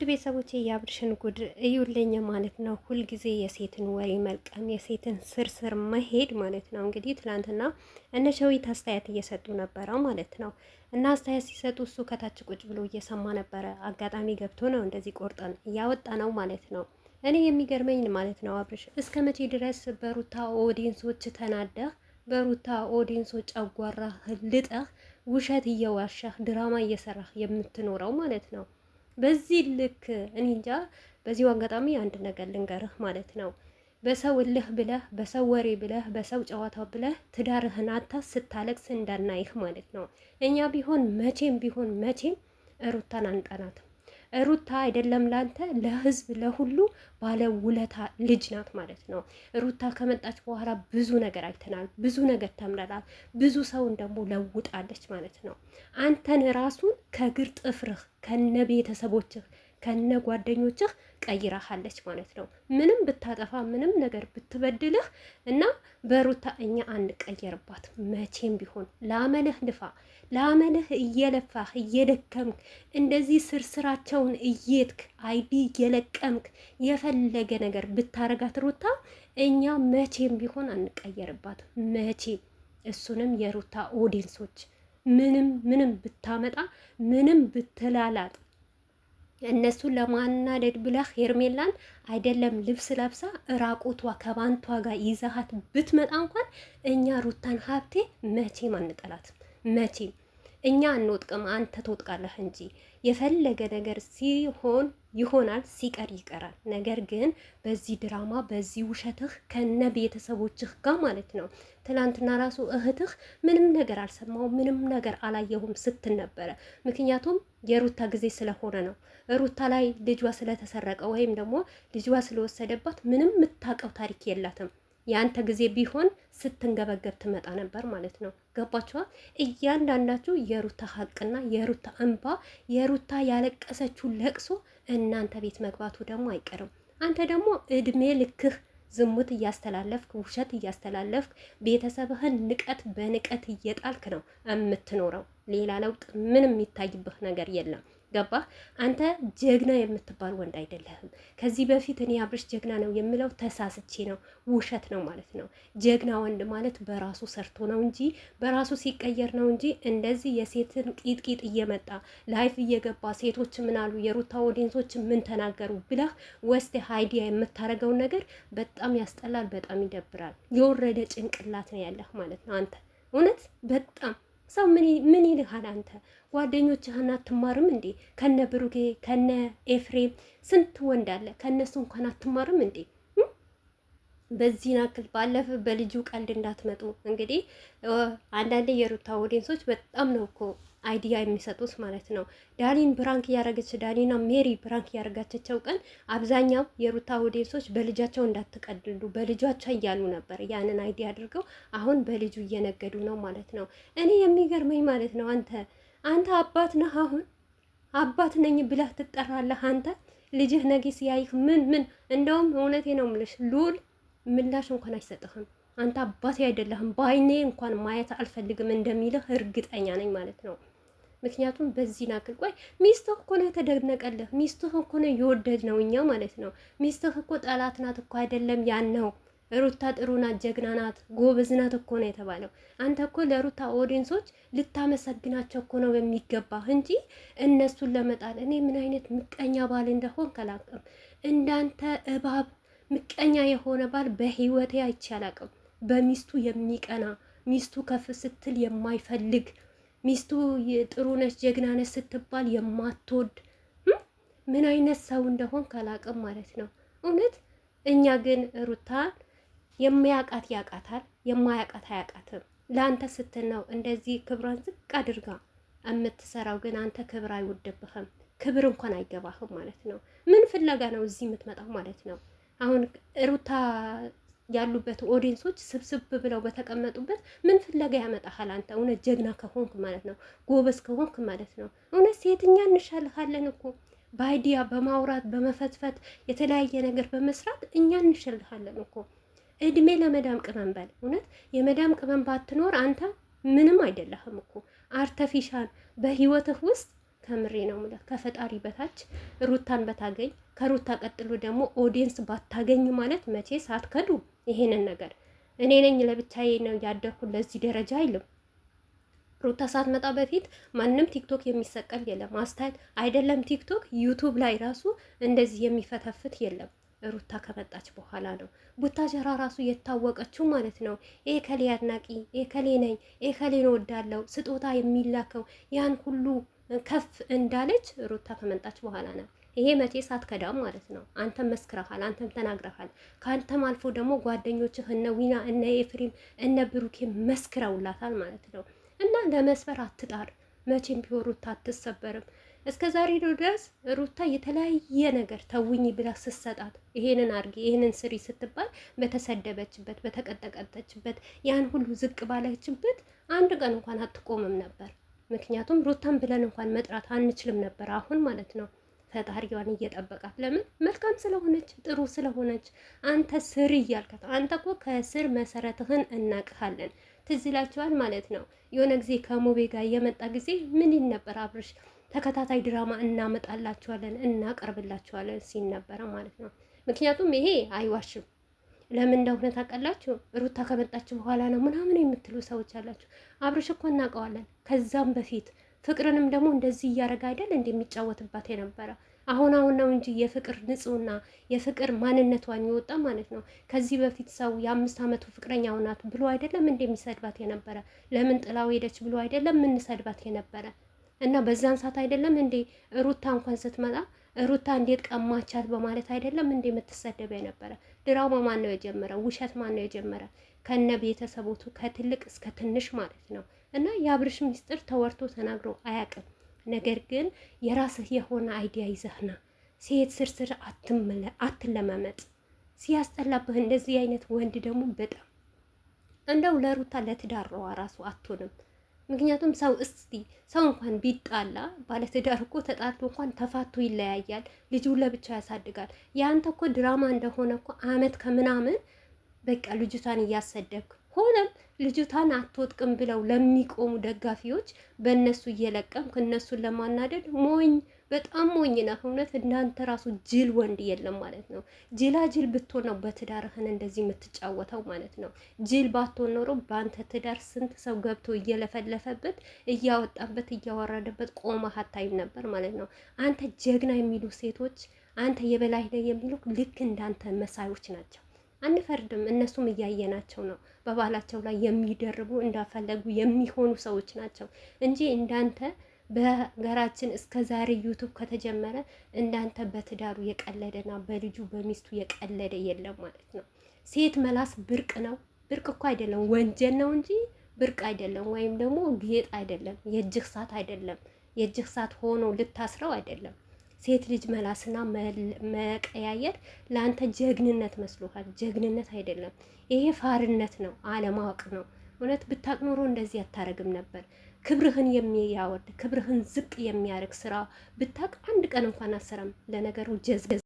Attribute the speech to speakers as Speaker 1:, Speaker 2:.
Speaker 1: ቤተሰቦቼ የአብርሽን ጉድ እዩልኝ ማለት ነው። ሁልጊዜ የሴትን ወሬ መልቀም፣ የሴትን ስርስር መሄድ ማለት ነው። እንግዲህ ትናንትና እነ ሸዊት አስተያየት እየሰጡ ነበረ ማለት ነው። እና አስተያየት ሲሰጡ እሱ ከታች ቁጭ ብሎ እየሰማ ነበረ። አጋጣሚ ገብቶ ነው እንደዚህ ቆርጠን እያወጣ ነው ማለት ነው። እኔ የሚገርመኝ ማለት ነው አብርሽ እስከ መቼ ድረስ በሩታ ኦዲንሶች ተናደህ፣ በሩታ ኦዲንሶች ጨጓራ ልጠህ፣ ውሸት እየዋሻህ ድራማ እየሰራህ የምትኖረው ማለት ነው። በዚህ ልክ እኔ እንጃ። በዚሁ አጋጣሚ አንድ ነገር ልንገርህ ማለት ነው። በሰው እልህ ብለህ፣ በሰው ወሬ ብለህ፣ በሰው ጨዋታ ብለህ ትዳርህን አታ ስታለቅስ እንዳናይህ ማለት ነው። እኛ ቢሆን መቼም ሩታን አንጠናትም። ሩታ አይደለም ላንተ ለህዝብ ለሁሉ ባለ ውለታ ልጅ ናት ማለት ነው። ሩታ ከመጣች በኋላ ብዙ ነገር አይተናል፣ ብዙ ነገር ተምረናል፣ ብዙ ሰውን ደግሞ ለውጣለች ማለት ነው። አንተን ራሱን ከግር ጥፍርህ ከነ ቤተሰቦችህ ከነ ጓደኞችህ ቀይራሃለች ማለት ነው። ምንም ብታጠፋ ምንም ነገር ብትበድልህ እና በሩታ እኛ አንቀየርባት መቼም ቢሆን። ለአመልህ ልፋ፣ ለአመልህ እየለፋህ እየደከምክ እንደዚህ ስርስራቸውን እየትክ አይዲ እየለቀምክ የፈለገ ነገር ብታረጋት ሩታ እኛ መቼም ቢሆን አንቀየርባት መቼም። እሱንም የሩታ ኦዲንሶች ምንም ብታመጣ ምንም ብትላላጥ እነሱን ለማናደድ ብለህ ሄርሜላን አይደለም ልብስ ለብሳ ራቁቷ ከባንቷ ጋር ይዛሃት ብትመጣ እንኳን እኛ ሩታን ሀብቴ መቼም አንጠላትም መቼም። እኛ አንወጥቅም፣ አንተ ትወጥቃለህ እንጂ። የፈለገ ነገር ሲሆን ይሆናል፣ ሲቀር ይቀራል። ነገር ግን በዚህ ድራማ በዚህ ውሸትህ ከነ ቤተሰቦችህ ጋር ማለት ነው። ትናንትና ራሱ እህትህ ምንም ነገር አልሰማው ምንም ነገር አላየሁም ስትል ነበረ። ምክንያቱም የሩታ ጊዜ ስለሆነ ነው። ሩታ ላይ ልጇ ስለተሰረቀ ወይም ደግሞ ልጇ ስለወሰደባት ምንም የምታውቀው ታሪክ የላትም። የአንተ ጊዜ ቢሆን ስትንገበገብ ትመጣ ነበር ማለት ነው። ገባችኋ? እያንዳንዳችሁ የሩታ ሀቅና የሩታ እንባ የሩታ ያለቀሰችው ለቅሶ እናንተ ቤት መግባቱ ደግሞ አይቀርም። አንተ ደግሞ እድሜ ልክህ ዝሙት እያስተላለፍክ ውሸት እያስተላለፍክ ቤተሰብህን ንቀት በንቀት እየጣልክ ነው የምትኖረው። ሌላ ለውጥ ምንም የሚታይብህ ነገር የለም። ገባ? አንተ ጀግና የምትባል ወንድ አይደለህም። ከዚህ በፊት እኔ አብርሽ ጀግና ነው የምለው ተሳስቼ ነው፣ ውሸት ነው ማለት ነው። ጀግና ወንድ ማለት በራሱ ሰርቶ ነው እንጂ በራሱ ሲቀየር ነው እንጂ እንደዚህ የሴትን ቂጥቂጥ እየመጣ ላይፍ እየገባ ሴቶች ምን አሉ የሩታ ኦዲንሶች ምን ተናገሩ ብለህ ወስደ አይዲያ የምታረገውን ነገር በጣም ያስጠላል፣ በጣም ይደብራል። የወረደ ጭንቅላት ነው ያለህ ማለት ነው አንተ እውነት በጣም ሰው ምን ይልሃል አንተ? ጓደኞችህን አትማርም እንዴ? ከነ ብሩኬ ከነ ኤፍሬም ስንት ወንድ አለ፣ ከነሱ እንኳን አትማርም እንዴ? በዚህ ናክል ባለፈ በልጁ ቀልድ እንዳትመጡ። እንግዲህ አንዳንዴ የሩታ ኦዲየንሶች በጣም ነው እኮ አይዲያ የሚሰጡት ማለት ነው። ዳኒን ብራንክ እያረገች ዳኒና ሜሪ ብራንክ እያረጋቸቸው ቀን አብዛኛው የሩታ ኦዲየንሶች በልጃቸው እንዳትቀልዱ በልጇቸው እያሉ ነበር። ያንን አይዲያ አድርገው አሁን በልጁ እየነገዱ ነው ማለት ነው። እኔ የሚገርመኝ ማለት ነው አንተ አባት ነህ። አሁን አባት ነኝ ብለህ ትጠራለህ አንተ። ልጅህ ነገ ሲያይህ ምን እንደውም እውነቴ ነው የምልሽ ሉል ምላሽ እንኳን አይሰጥህም። አንተ አባቴ አይደለህም፣ በአይኔ እንኳን ማየት አልፈልግም እንደሚልህ እርግጠኛ ነኝ ማለት ነው። ምክንያቱም በዚህ ናክል ቆይ ሚስትህ እኮ ነው የተደነቀልህ፣ ሚስትህ እኮ ነው የወደድ ነው እኛ ማለት ነው። ሚስትህ እኮ ጠላት ናት እኮ አይደለም ያን ነው። ሩታ ጥሩ ናት፣ ጀግና ናት፣ ጎበዝ ናት እኮ ነው የተባለው። አንተ እኮ ለሩታ ኦዲየንሶች ልታመሰግናቸው እኮ ነው የሚገባህ እንጂ እነሱን ለመጣል። እኔ ምን አይነት ምቀኛ ባል እንደሆን ከላቅም እንዳንተ እባብ ምቀኛ የሆነ ባል በህይወቴ አይቼ አላቅም። በሚስቱ የሚቀና ሚስቱ ከፍ ስትል የማይፈልግ ሚስቱ ጥሩ ነች ጀግና ነች ስትባል የማትወድ ምን አይነት ሰው እንደሆን ካላቅም ማለት ነው እውነት። እኛ ግን ሩታን የሚያቃት ያቃታል፣ የማያቃት አያቃትም። ለአንተ ስትል ነው እንደዚህ ክብሯን ዝቅ አድርጋ የምትሰራው። ግን አንተ ክብር አይወድብህም፣ ክብር እንኳን አይገባህም ማለት ነው። ምን ፍለጋ ነው እዚህ የምትመጣው ማለት ነው? አሁን ሩታ ያሉበት ኦዲየንሶች ስብስብ ብለው በተቀመጡበት ምን ፍለጋ ያመጣሃል አንተ? እውነት ጀግና ከሆንክ ማለት ነው፣ ጎበዝ ከሆንክ ማለት ነው። እውነት ሴትኛ እንሻልሃለን እኮ በአይዲያ በማውራት በመፈትፈት የተለያየ ነገር በመስራት እኛ እንሻልሃለን እኮ። እድሜ ለመዳም ቅመም በል። እውነት የመዳም ቅመም ባትኖር አንተ ምንም አይደለህም እኮ። አርተፊሻል በህይወትህ ውስጥ ከምሬ ነው የምላት ከፈጣሪ በታች ሩታን በታገኝ ከሩታ ቀጥሎ ደግሞ ኦዲየንስ ባታገኝ ማለት መቼ ሳትከዱ ይሄንን ነገር እኔ ነኝ ለብቻዬ ነው ያደኩት ለዚህ ደረጃ አይልም። ሩታ ሳትመጣ በፊት ማንም ቲክቶክ የሚሰቀል የለም። አስተያየት አይደለም ቲክቶክ ዩቱብ ላይ ራሱ እንደዚህ የሚፈተፍት የለም። ሩታ ከመጣች በኋላ ነው ቡታጀራ ራሱ የታወቀችው ማለት ነው። ይሄ ከሌ አድናቂ፣ ይሄ ከሌ ነኝ፣ ይሄ ከሌ ወዳለው ስጦታ የሚላከው ያን ሁሉ ከፍ እንዳለች ሩታ ከመጣች በኋላ ነው። ይሄ መቼ ሳትከዳም ማለት ነው። አንተም መስክረሃል፣ አንተም ተናግረሃል። ከአንተም አልፎ ደግሞ ጓደኞችህ እነ ዊና፣ እነ ኤፍሬም፣ እነ ብሩኬ መስክረውላታል ማለት ነው። እና ለመስበር አትጣር፣ መቼም ቢሆን ሩታ አትሰበርም። እስከ ዛሬ ድረስ ሩታ የተለያየ ነገር ተውኝ ብላ ስትሰጣት ይሄንን አርጊ ይሄንን ስሪ ስትባል በተሰደበችበት በተቀጠቀጠችበት ያን ሁሉ ዝቅ ባለችበት አንድ ቀን እንኳን አትቆምም ነበር። ምክንያቱም ሩታን ብለን እንኳን መጥራት አንችልም ነበር አሁን ማለት ነው። ፈጣሪዋን እየጠበቃት ለምን መልካም ስለሆነች ጥሩ ስለሆነች አንተ ስር እያልከት አንተ እኮ ከስር መሰረትህን እናቅሃለን። ትዝ ይላችኋል ማለት ነው። የሆነ ጊዜ ከሙቤ ጋር የመጣ ጊዜ ምን ይል ነበር አብርሽ ተከታታይ ድራማ እናመጣላችኋለን እናቀርብላችኋለን ሲል ነበረ ማለት ነው። ምክንያቱም ይሄ አይዋሽም። ለምን እንደሆነ ታውቃላችሁ? ሩታ ከመጣች በኋላ ነው ምናምን የምትሉ ሰዎች አላችሁ። አብርሽ እኮ እናውቀዋለን ከዛም በፊት ፍቅርንም ደግሞ እንደዚህ እያደረገ አይደል እንደሚጫወትባት የነበረ አሁን ነው እንጂ የፍቅር ንጹህና የፍቅር ማንነቷን የወጣ ማለት ነው። ከዚህ በፊት ሰው የ5 ዓመቱ ፍቅረኛው ናት ብሎ አይደለም እንደሚሰድባት የነበረ ለምን ጥላው ሄደች ብሎ አይደለም የምንሰድባት የነበረ እና በዛን ሰዓት አይደለም እንዴ ሩታ እንኳን ስትመጣ ሩታ እንዴት ቀማቻት በማለት አይደለም እንዴ የምትሰደበ የነበረ። ድራማ ማን ነው የጀመረ? ውሸት ማን ነው የጀመረ? ከነ ቤተሰቦቱ ከትልቅ እስከ ትንሽ ማለት ነው። እና የአብርሽ ሚስጥር ተወርቶ ተናግሮ አያውቅም። ነገር ግን የራስህ የሆነ አይዲያ ይዘህና ሴት ስርስር አትለማመጥ። ሲያስጠላብህ እንደዚህ አይነት ወንድ ደግሞ በጣም እንደው ለሩታ ለትዳሯ ራሱ አትሆንም። ምክንያቱም ሰው እንኳን ቢጣላ ባለትዳር እኮ ተጣልቶ እንኳን ተፋቶ ይለያያል። ልጁን ለብቻ ያሳድጋል። ያንተ እኮ ድራማ እንደሆነ እኮ አመት ከምናምን በቃ ልጅቷን እያሰደብክ ሆነም ልጅቷን አትወጥቅም ብለው ለሚቆሙ ደጋፊዎች በእነሱ እየለቀምክ እነሱን ለማናደድ ሞኝ፣ በጣም ሞኝ ነህ። እውነት እንዳንተ ራሱ ጅል ወንድ የለም ማለት ነው። ጅል ብትሆን ነው በትዳርህን እንደዚህ የምትጫወተው ማለት ነው። ጅል ባትሆን ኖሮ በአንተ ትዳር ስንት ሰው ገብቶ እየለፈለፈበት እያወጣበት እያወረደበት ቆመህ አታይም ነበር ማለት ነው። አንተ ጀግና የሚሉ ሴቶች አንተ የበላይ ነህ የሚሉ ልክ እንዳንተ መሳዮች ናቸው። አንፈርድም፣ እነሱም እያየናቸው ነው። በባላቸው ላይ የሚደርቡ እንዳፈለጉ የሚሆኑ ሰዎች ናቸው እንጂ እንዳንተ በሀገራችን እስከ ዛሬ ዩቱብ ከተጀመረ እንዳንተ በትዳሩ የቀለደና በልጁ በሚስቱ የቀለደ የለም ማለት ነው። ሴት መላስ ብርቅ ነው? ብርቅ እኮ አይደለም፣ ወንጀል ነው እንጂ ብርቅ አይደለም። ወይም ደግሞ ጌጥ አይደለም፣ የእጅህ ሳት አይደለም። የእጅህ ሳት ሆኖ ልታስረው አይደለም። ሴት ልጅ መላስና መቀያየር ለአንተ ጀግንነት መስሎሃል። ጀግንነት አይደለም፣ ይሄ ፋርነት ነው፣ አለማወቅ ነው። እውነት ብታቅ ኖሮ እንደዚህ አታረግም ነበር። ክብርህን የሚያወርድ ክብርህን ዝቅ የሚያደርግ ስራ ብታቅ አንድ ቀን እንኳን አሰራም። ለነገሩ ጀዝገዝ